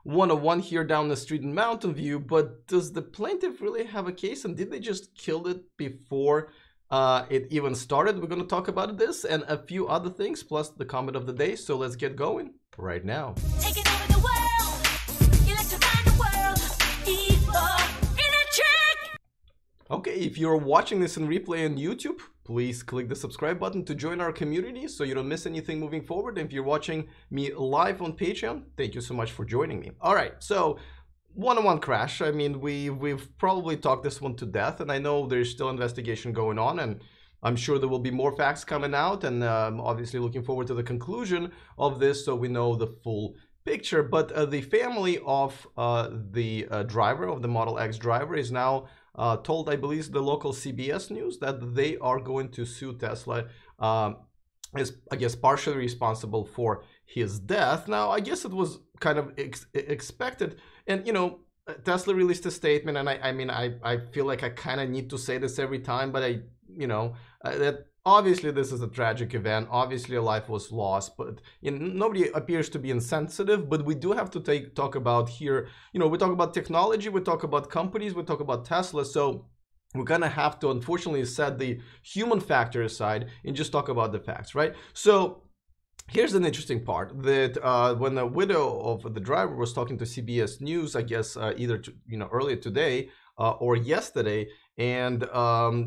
101 here down the street in Mountain View, but does the plaintiff really have a case, and did they just kill it before it even started? We're going to talk about this and a few other things, plus the comment of the day, so let's get going right now. Taking over the world, electrifying the world, evil in a trick. Okay, if you're watching this in replay on YouTube, please click the subscribe button to join our community so you don't miss anything moving forward. And if you're watching me live on Patreon, thank you so much for joining me. All right, so 101 crash. I mean, we've probably talked this one to death, and I know there's still investigation going on, and I'm sure there will be more facts coming out, and obviously looking forward to the conclusion of this so we know the full picture. But the family of the driver, of the Model X driver, is now told, I believe, the local CBS News, that they are going to sue Tesla as, I guess, partially responsible for his death. Now, I guess it was kind of expected. And, you know, Tesla released a statement, and I mean, I feel like I kind of need to say this every time, but that obviously this is a tragic event. Obviously a life was lost, but nobody appears to be insensitive. But we do have to talk about here, you know, we talk about technology, we talk about companies, we talk about Tesla. So we're gonna have to unfortunately set the human factor aside and just talk about the facts, right? So here's an interesting part, that when the widow of the driver was talking to CBS News, I guess either earlier today or yesterday, and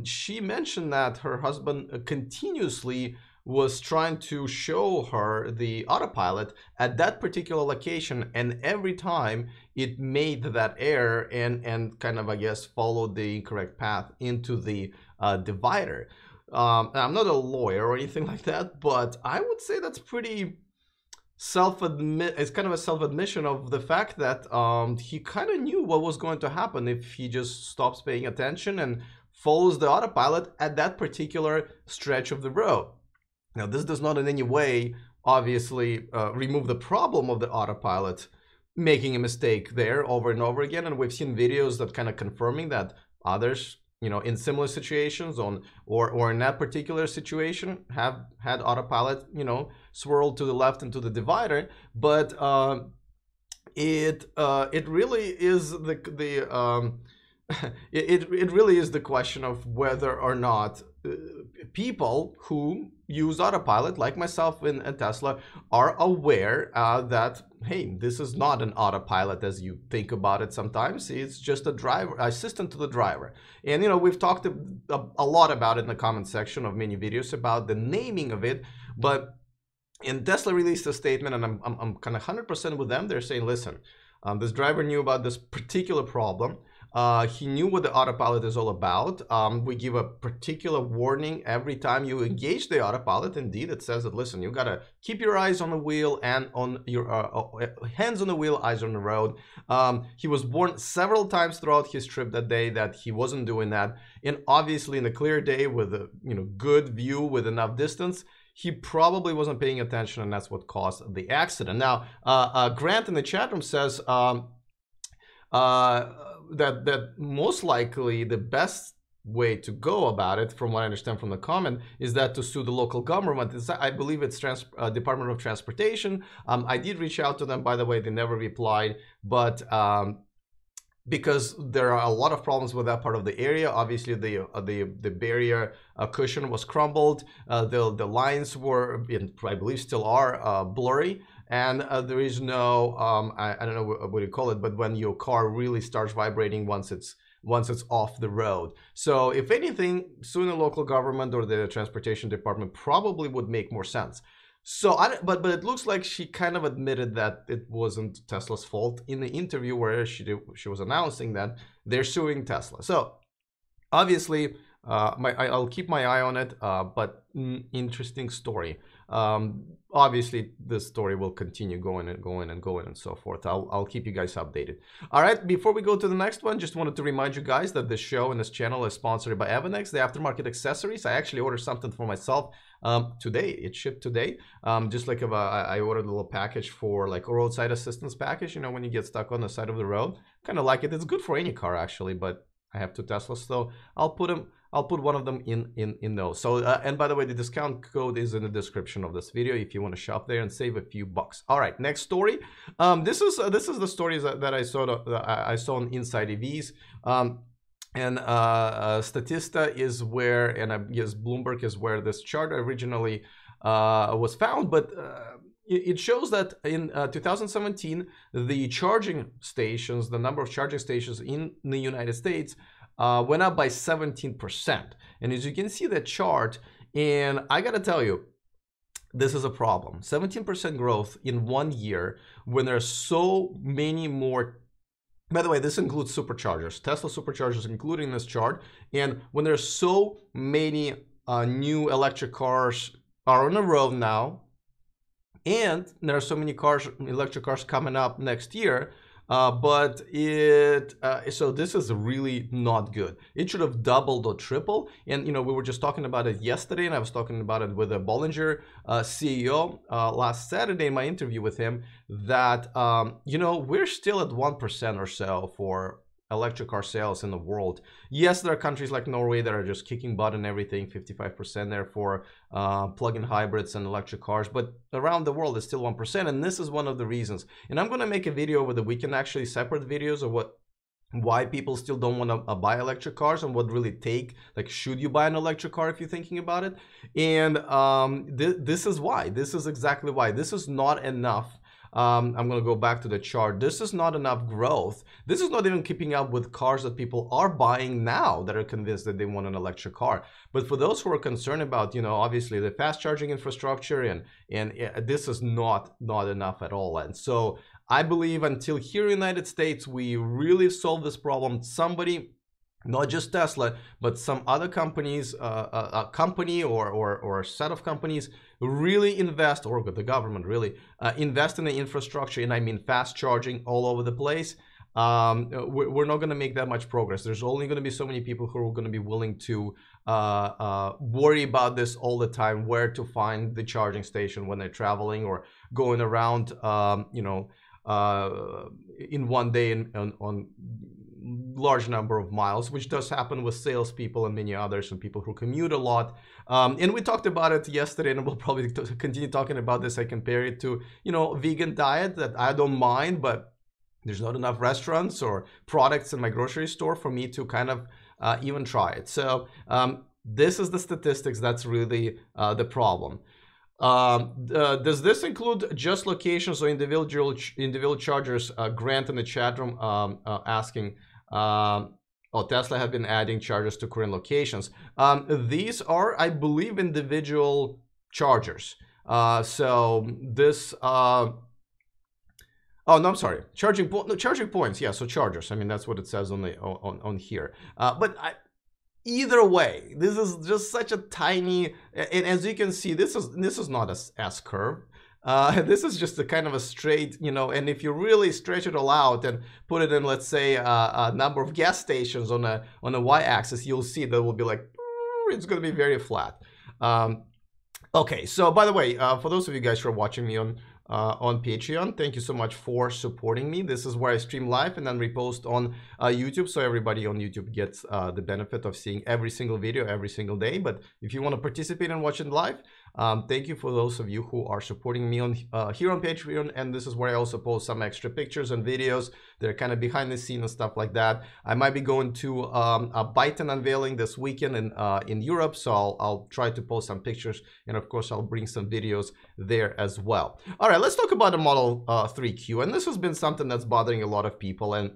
she mentioned that her husband continuously was trying to show her the autopilot at that particular location, and every time it made that error and kind of, I guess, followed the incorrect path into the divider. I'm not a lawyer or anything like that, but I would say that's pretty it's kind of a self-admission of the fact that he kind of knew what was going to happen if he just stops paying attention and follows the autopilot at that particular stretch of the road. Now, this does not in any way, obviously, remove the problem of the autopilot making a mistake there over and over again, and we've seen videos that kind of confirming that others, you know, in similar situations or in that particular situation have had autopilot, you know, swirled to the left into the divider. But it really is it really is the question of whether or not people who use autopilot, like myself and Tesla, are aware that, hey, this is not an autopilot as you think about it sometimes. It's just a driver, assistant to the driver. And, you know, we've talked a lot about it in the comment section of many videos about the naming of it. But Tesla released a statement, and I'm kind of 100% with them. They're saying, listen, this driver knew about this particular problem. He knew what the autopilot is all about. We give a particular warning every time you engage the autopilot. Indeed, it says that, listen, you gotta keep your eyes on the wheel and on your hands on the wheel, eyes on the road. He was warned several times throughout his trip that day that he wasn't doing that. And obviously, in a clear day with a good view with enough distance, he probably wasn't paying attention, and that's what caused the accident. Now, Grant in the chat room says that most likely the best way to go about it, from what I understand from the comment, is that to sue the local government. I believe it's Department of Transportation. I did reach out to them, by the way. They never replied, but because there are a lot of problems with that part of the area. Obviously, the barrier cushion was crumbled. The lines were, and I believe still are, blurry. And there is no, I don't know what you call it, but when your car really starts vibrating once it's off the road. So if anything, suing the local government or the transportation department probably would make more sense. So, but it looks like she kind of admitted that it wasn't Tesla's fault in the interview where she was announcing that they're suing Tesla. So obviously, I'll keep my eye on it, but interesting story. Obviously, this story will continue going and going and going and so forth. I'll keep you guys updated. All right, before we go to the next one, just wanted to remind you guys that this show and this channel is sponsored by Avanex, the aftermarket accessories. I actually ordered something for myself today. It shipped today. Just like I ordered a little package for like a roadside assistance package, you know, when you get stuck on the side of the road. Kind of like it. It's good for any car actually, but I have two Teslas, so I'll put them I'll put one of them in those. So and by the way, the discount code is in the description of this video if you want to shop there and save a few bucks. All right, next story. This is the stories that I saw on Inside EVs. And Statista is where, and I guess Bloomberg is where this chart originally was found, but it shows that in 2017, the charging stations, the number of charging stations in the United States went up by 17%. And as you can see that chart, and I gotta tell you, this is a problem. 17% growth in 1 year when there are so many more. By the way, this includes superchargers, Tesla superchargers, including this chart. And when there's so many new electric cars are on the road now, and there are so many electric cars coming up next year, so this is really not good. It should have doubled or tripled. And we were just talking about it yesterday, and I was talking about it with a Bollinger CEO last Saturday in my interview with him, that we're still at 1% or so for electric car sales in the world. Yes, there are countries like Norway that are just kicking butt and everything, 55% there for plug-in hybrids and electric cars, but around the world it's still 1%, and this is one of the reasons. And I'm going to make a video over the weekend, actually separate videos of why people still don't want to buy electric cars and what really like, should you buy an electric car if you're thinking about it? And this is why. This is exactly why. This is not enough. I'm going to go back to the chart. This is not enough growth. This is not even keeping up with cars that people are buying now that are convinced that they want an electric car. But for those who are concerned about, obviously the fast charging infrastructure and this is not enough at all. And so I believe until here in the United States, we really solve this problem, somebody, not just Tesla, but some other companies, a company or a set of companies really invest, or the government really invest in the infrastructure, and I mean fast charging all over the place, we're not going to make that much progress. There's only going to be so many people who are going to be willing to worry about this all the time, where to find the charging station when they're traveling or going around, in one day on large number of miles, which does happen with salespeople and many others and people who commute a lot. And we talked about it yesterday, and we'll probably continue talking about this. I compare it to, vegan diet that I don't mind, but there's not enough restaurants or products in my grocery store for me to kind of even try it. So this is the statistics. That's really the problem. Does this include just locations or individual chargers? Grant in the chat room asking, Tesla have been adding chargers to current locations. These are, I believe, individual chargers. So this, oh no, I'm sorry, charging points. Yeah, so chargers. I mean, that's what it says on the on here. But either way, this is just such a tiny, and as you can see, this is not a S-curve. This is just a kind of a straight, and if you really stretch it all out and put it in, let's say, a number of gas stations on a y-axis, you'll see that will be like, it's going to be very flat. Okay, so by the way, for those of you guys who are watching me on Patreon, thank you so much for supporting me. This is where I stream live and then repost on YouTube, so everybody on YouTube gets the benefit of seeing every single video every single day. But if you want to participate and watch it live, thank you for those of you who are supporting me on here on Patreon. And this is where I also post some extra pictures and videos that are kind of behind the scenes and stuff like that. I might be going to a Byton unveiling this weekend in Europe, so I'll try to post some pictures, and of course I'll bring some videos there as well. All right, let's talk about the Model 3Q, and this has been something that's bothering a lot of people, and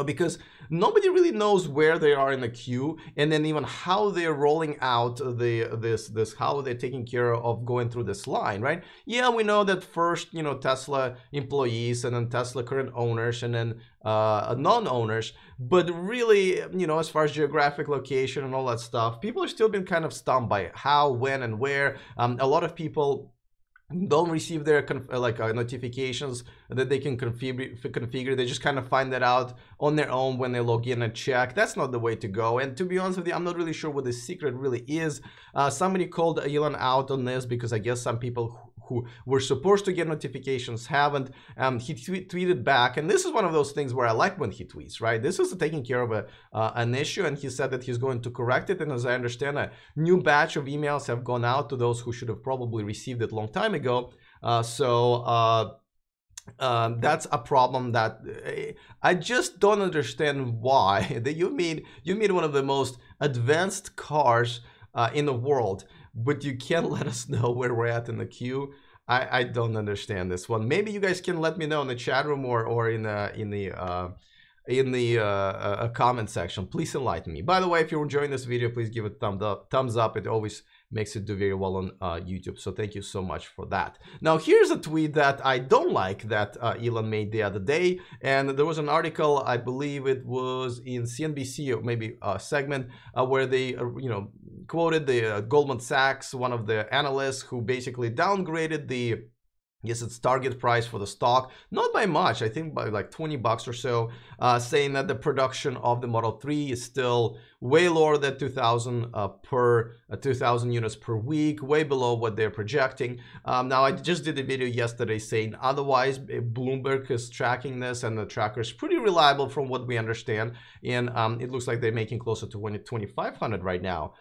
because nobody really knows where they are in the queue, and then even how they're rolling out how they're taking care of going through this line, right? Yeah, we know that first, Tesla employees, and then Tesla current owners, and then non-owners, but really, as far as geographic location and all that stuff, people are still been kind of stumped by how, when, and where. A lot of people don't receive their notifications that they can configure. They just kind of find that out on their own when they log in and check. That's not the way to go. And to be honest with you, I'm not really sure what the secret really is. Somebody called Elon out on this because I guess some people who were supposed to get notifications haven't. He tweeted back, and this is one of those things where I like when he tweets, right? This is taking care of an issue, and he said that he's going to correct it. And as I understand, a new batch of emails have gone out to those who should have probably received it a long time ago. That's a problem that I just don't understand why. That you made one of the most advanced cars in the world, but you can't let us know where we're at in the queue. I don't understand this one. Maybe you guys can let me know in the chat room or in the comment section. Please enlighten me. By the way, if you're enjoying this video, please give it a thumbs up. It always makes it do very well on YouTube. So thank you so much for that. Now, here's a tweet that I don't like that Elon made the other day. And there was an article, I believe it was in CNBC, or maybe a segment, where they, quoted the Goldman Sachs, one of the analysts, who basically downgraded the, yes, its target price for the stock, not by much, I think by like $20 or so, saying that the production of the Model 3 is still way lower than 2,000 units per week, way below what they're projecting. Now, I just did a video yesterday saying otherwise. Bloomberg is tracking this, and the tracker is pretty reliable from what we understand, and it looks like they're making closer to 2,500 right now.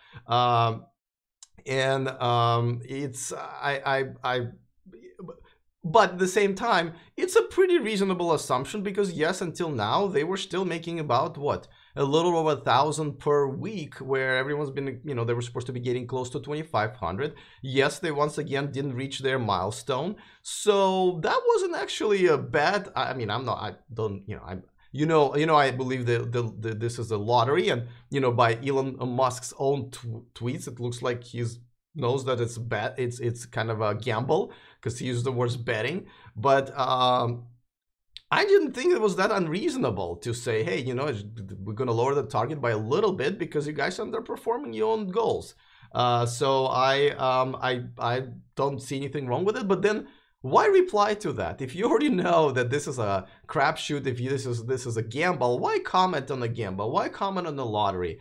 But at the same time, it's a pretty reasonable assumption, because yes, until now, they were still making about, what, a little over 1,000 per week, where everyone's been, they were supposed to be getting close to 2,500. Yes, they once again didn't reach their milestone. So that wasn't actually a bad, I believe this is a lottery, and, by Elon Musk's own tweets, it looks like he's knows that it's bad. It's kind of a gamble, because he used the words betting. But I didn't think it was that unreasonable to say, hey, we're going to lower the target by a little bit because you guys are underperforming your own goals. So I don't see anything wrong with it. But then why reply to that? If you already know that this is a crapshoot, if this is a gamble, why comment on the gamble? Why comment on the lottery?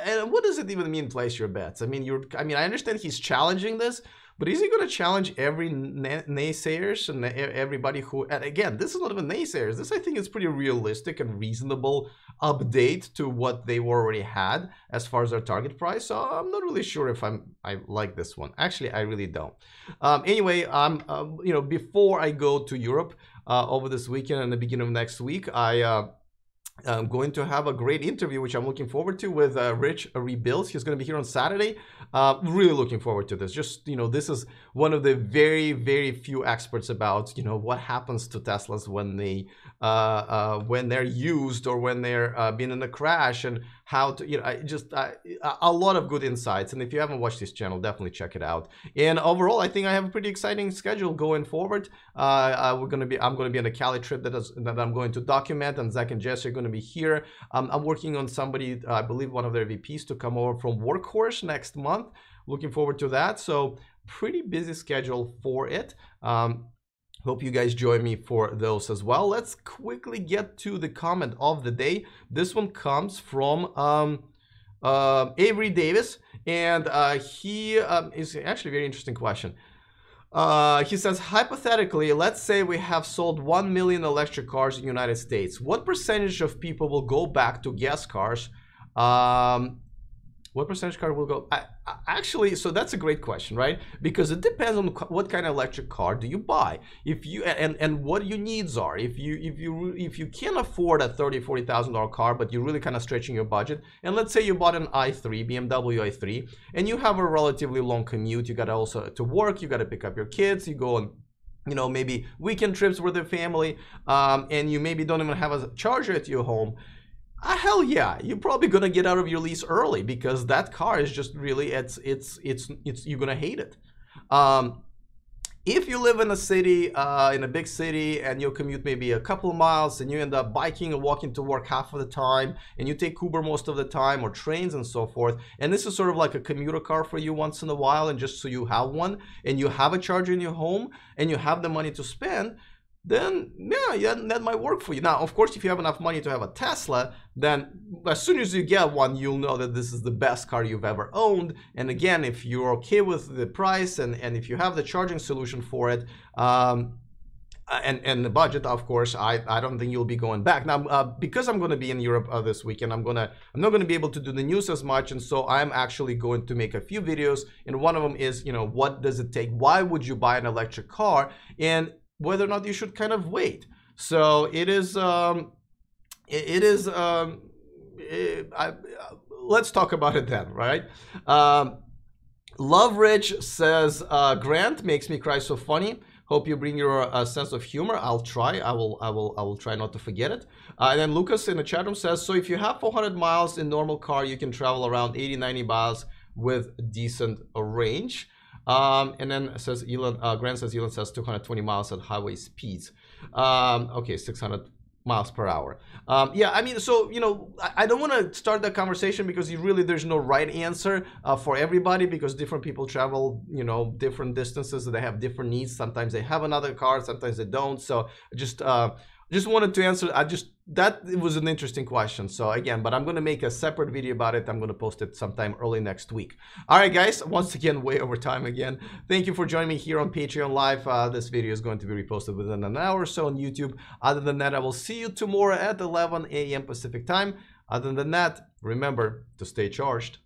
And what does it even mean, place your bets? I understand he's challenging this, but is he going to challenge every naysayers and everybody who, and again, this is not even naysayers. This, I think, is pretty realistic and reasonable update to what they already had as far as their target price. So I'm not really sure if I like this one. Actually, I really don't. Anyway, before I go to Europe over this weekend and the beginning of next week, I'm going to have a great interview, which I'm looking forward to, with Rich Rebuilds. He's going to be here on Saturday. Really looking forward to this. Just, this is one of the very, very few experts about, what happens to Teslas when they're used, or when they're been in a crash, and how to, a lot of good insights. And if you haven't watched this channel, definitely check it out. And overall, I think I have a pretty exciting schedule going forward. I'm going to be on a Cali trip that I'm going to document, and Zach and Jesse are going to be here. I'm working on somebody, I believe one of their VPs, to come over from Workhorse next month. Looking forward to that. So pretty busy schedule for it. Hope you guys join me for those as well. Let's quickly get to the comment of the day. This one comes from Avery Davis, and he is actually a very interesting question. He says, hypothetically, let's say we have sold 1 million electric cars in the United States. What percentage of people will go back to gas cars? What percentage car will go? Actually, so that's a great question, right? Because it depends on what kind of electric car do you buy. If you and what your needs are. If you can't afford a $30,000-$40,000 car, but you're really kind of stretching your budget, and let's say you bought an i3, BMW i3, and you have a relatively long commute. You got to also to work. You got to pick up your kids. You go on, maybe weekend trips with the family, and you maybe don't even have a charger at your home. Hell yeah, you're probably gonna get out of your lease early, because that car is just really, you're gonna hate it. If you live in a city, in a big city, and your commute may be a couple of miles, and you end up biking or walking to work half of the time, and you take Uber most of the time, or trains and so forth, and this is sort of like a commuter car for you once in a while, and just so you have one, and you have a charger in your home, and you have the money to spend, then yeah, that might work for you. Now, of course, if you have enough money to have a Tesla, then as soon as you get one, you'll know that this is the best car you've ever owned. And again, if you're okay with the price and if you have the charging solution for it, and the budget, of course, I don't think you'll be going back. Now, because I'm going to be in Europe this weekend, I'm not going to be able to do the news as much, and so I'm actually going to make a few videos. And one of them is, you know, what does it take? Why would you buy an electric car? And whether or not you should kind of wait. So it is. Let's talk about it then, right? Love Rich says, Grant makes me cry so funny. Hope you bring your sense of humor. I'll try. I will try not to forget it. And then Lucas in the chat room says, so if you have 400 miles in normal car, you can travel around 80-90 miles with decent range. And then says Elon, Grant says Elon says 220 miles at highway speeds. Okay, 600 miles per hour. Yeah, I mean, so, you know, I don't want to start that conversation because there's no right answer for everybody, because different people travel, you know, different distances, they have different needs. Sometimes they have another car, sometimes they don't. So just wanted to answer. That was an interesting question. So again, but I'm going to make a separate video about it. I'm going to post it sometime early next week. All right, guys, once again, way over time again. Thank you for joining me here on Patreon Live. This video is going to be reposted within an hour or so on YouTube. Other than that, I will see you tomorrow at 11 a.m. Pacific time. Other than that, remember to stay charged.